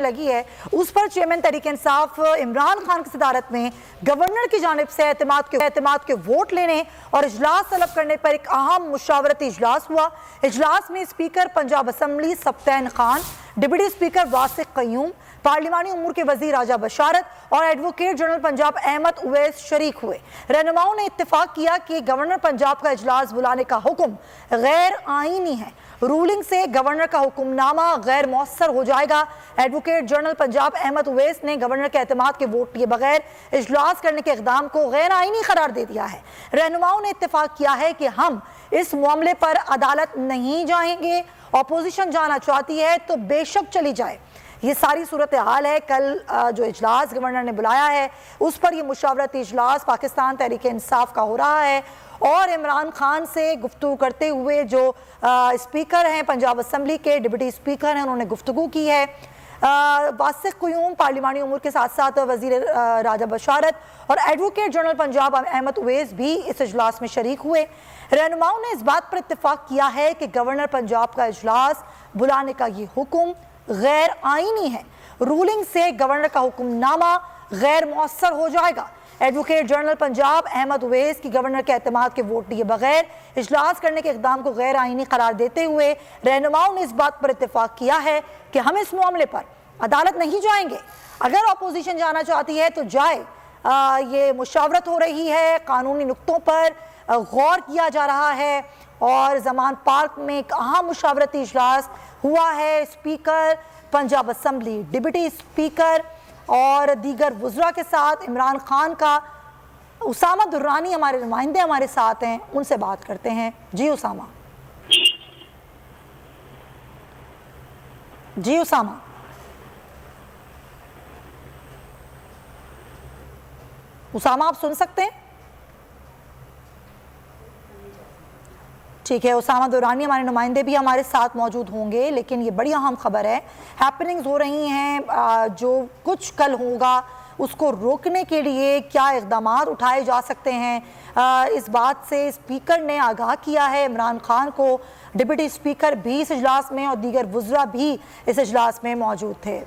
लगी है उस पर चेयरमैन तहरीक इंसाफ इमरान खान की सदारत में गवर्नर की जानिब से एतमाद के वोट लेने और इजलास तलब करने पर एक अहम मुशावरती इजलास हुआ। इजलास में speaker Punjab assembly Sibtain Khan, deputy speaker Wasiq Qayyum, पार्लिमानी उमूर के वजीर राजा बशारत और एडवोकेट जनरल पंजाब अहमद उवैस शरीक हुए। रहनुमाओं ने इत्तेफाक किया कि गवर्नर पंजाब का इजलास बुलाने का हुक्म गैर आईनी है। रूलिंग से गवर्नर का हुक्मनामा गैर मौसर हो जाएगा। एडवोकेट जनरल पंजाब अहमद उवैस ने गवर्नर के एतमाद के वोट लिए बगैर इजलास करने के इक़दाम को गैर आईनी करार दे दिया है। रहनुमाओं ने इत्तेफाक किया है कि हम इस मामले पर अदालत नहीं जाएंगे। अपोजिशन जाना चाहती है तो बेशक चली जाए। ये सारी सूरत हाल है। कल जो इजलास गवर्नर ने बुलाया है उस पर यह मुशावरती इजलास पाकिस्तान तहरीक इंसाफ का हो रहा है और इमरान खान से गुफ्तगू करते हुए जो स्पीकर हैं पंजाब असम्बली के, डिप्टी स्पीकर हैं, उन्होंने गुफ्तगू की है। वासिक क़य्यूम पार्लिमानी उमूर के साथ साथ वजीर राजा बशारत और एडवोकेट जनरल पंजाब अहमद उवैस भी इस इजलास में शरीक हुए। रहनुमाओं ने इस बात पर इत्तेफाक किया है कि गवर्नर पंजाब का इजलास बुलाने का ये हुक्म गैर आईनी है। रूलिंग से गवर्नर का हुक्मनामा गैर मौसर हो जाएगा। एडवोकेट जनरल पंजाब अहमद उवैस की गवर्नर के एतमाद के वोट लिए बगैर इजलास करने के इक़दाम को गैर आईनी करार देते हुए रहनुमाओं ने इस बात पर इत्तेफाक किया है कि हम इस मामले पर अदालत नहीं जाएंगे। अगर अपोजिशन जाना चाहती है तो जाए। ये मुशावरत हो रही है, कानूनी नुक्तों पर गौर किया जा रहा है और जमान पार्क में एक अहम मुशावरती इजलास हुआ है। Speaker Punjab assembly, deputy speaker और दीगर वज़रा के साथ इमरान खान का उसामा दुर्रानी हमारे नुमाइंदे हमारे साथ हैं, उनसे बात करते हैं। जी उसामा। जी उसामा। उसामा आप सुन सकते हैं? ठीक है, उसामा दुरानी हमारे नुमाइंदे भी हमारे साथ मौजूद होंगे, लेकिन ये बड़ी अहम खबर है। हैपनिंग्स हो रही हैं, जो कुछ कल होगा उसको रोकने के लिए क्या इक़दामात उठाए जा सकते हैं, इस बात से स्पीकर ने आगाह किया है इमरान खान को। डिप्टी स्पीकर भी इस इजलास में और दीगर वज़रा भी इस इजलास में मौजूद थे।